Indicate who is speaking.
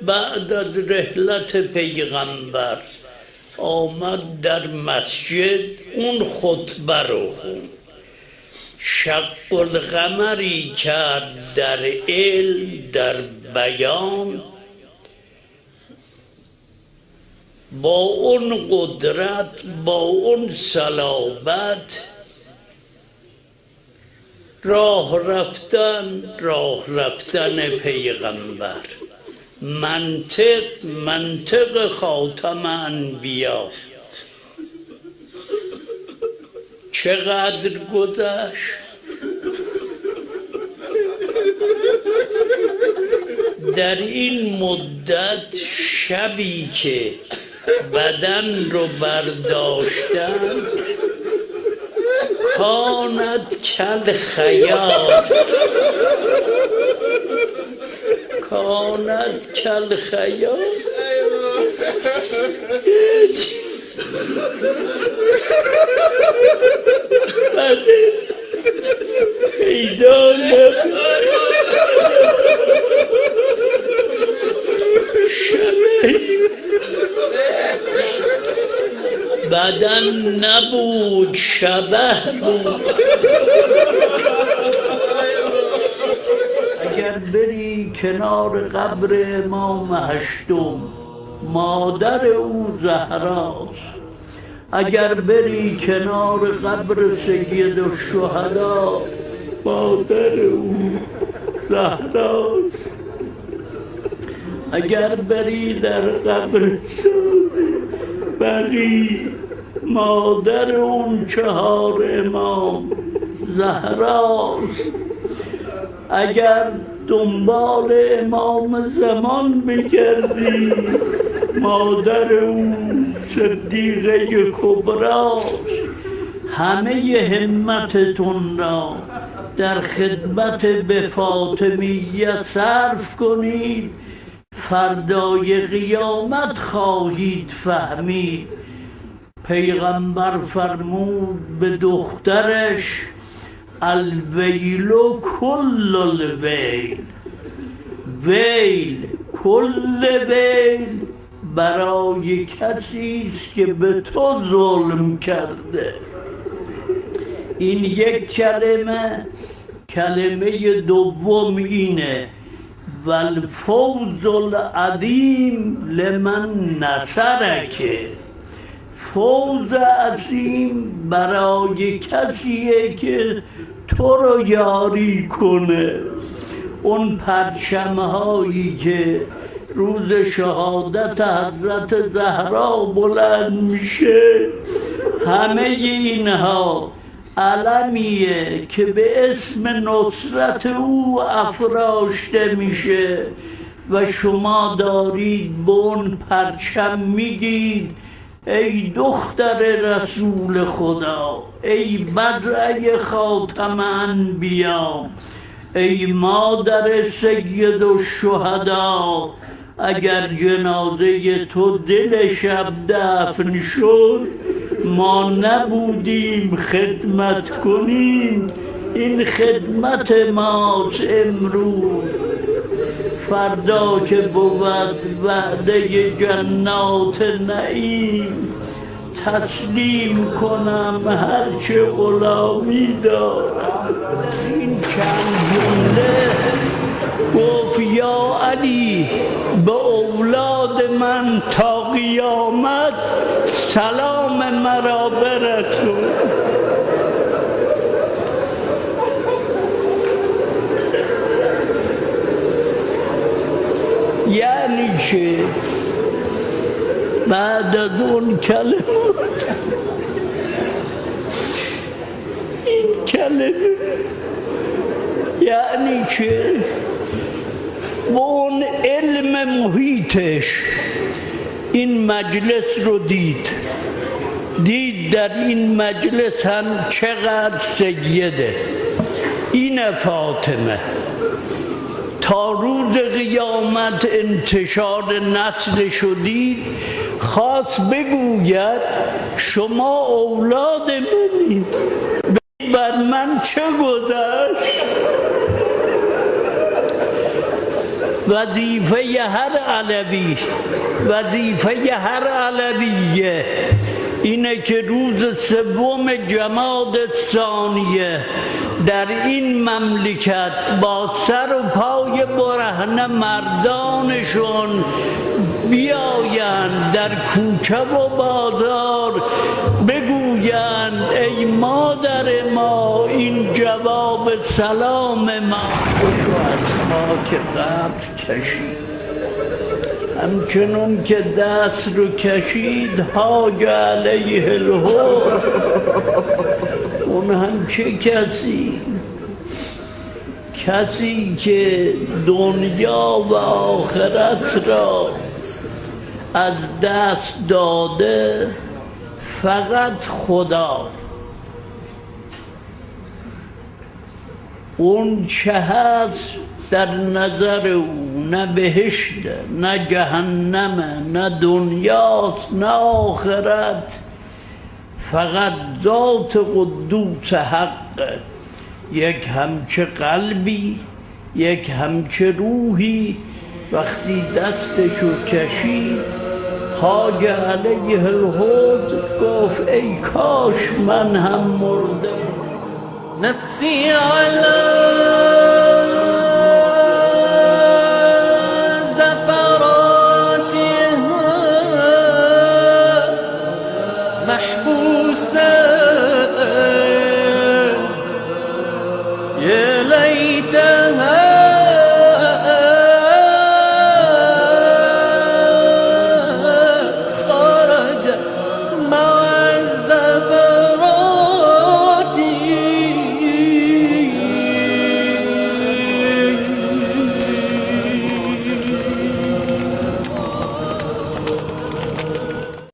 Speaker 1: بعد از رحلت پیغمبر آمد در مسجد اون خطبه رو خوند. شق القمری کرد در علم، در بیان، با اون قدرت، با اون صلابت راه رفتن پیغمبر، منطق خاتم انبیا. چقدر گذشت؟ در این مدت شبی که بدن رو برداشتن کانت کل خیال، کانت کل خیال. پیدا بدن نبود، شبه بود. اگر بری کنار قبر امام هشتم، مادر او زهراست. اگر بری کنار قبر سید الشهدا، مادر او زهراست. اگر بری در قبر بقی، مادر اون 4 امام زهراست. اگر دنبال امام زمان بگردی، مادر اون صدیقه کبراست. همه همتتون را در خدمت به فاطمیه صرف کنید، فردای قیامت خواهید فهمید. پیغمبر فرمود به دخترش الویل کل الویل، ویل کل ویل برای کسی است که به تو ظلم کرده. این یک کلمه دوم اینه والفوز العظیم لمن نصرک. فوز عظیم برای کسیه که تو رو یاری کنه. اون پرچم‌هایی که روز شهادت حضرت زهرا بلند میشه، همه اینها علمیه که به اسم نصرت او افراشته میشه و شما دارید به اون پرچم میگید ای دختر رسول خدا، ای بضعه خاتم انبیا، ای مادر سید الشهدا. اگر جنازه تو دل شب دفن شد، ما نبودیم خدمت کنیم. این خدمت ماست امروز. فردا که بود وعده جنات نعیم، تسلیم کنم هرچه غلامی دارم. این چند جمله گفت یا علی به اولاد من تا قیامت سلام مرا برسون. یعنی چه؟ بعد از اون کلمات، این کلمه یعنی چه؟ با اون علم محیطش این مجلس رو دید در این مجلس هم چقدر سیده. این فاطمه تا روز قیامت انتشار نسل شدید، خواست بگوید شما اولاد منید، بر من چه گذشت؟ وظیفه هر علویه اینه که روز سوم جماد ثانیه در این مملکت با سر و پای برهنه مردانشون بیایند در کوچه و بازار بگویند ای مادر ما این جواب سلام ما خوشو از خاک قبر کشید همچنون که دست رو کشید حاج علیه الحور اون هم چه کسی که دنیا و آخرت را از دست داده فقط خدا اون چه هست در نظر او نه بهشته نه جهنمه نه دنیاست نه آخرت فقط ذات قدوس حقه یک همچه قلبی یک همچه روحی وقتی دستشو کشید حاج علیه الحوض گفت ای کاش من هم مرده
Speaker 2: نفسی علی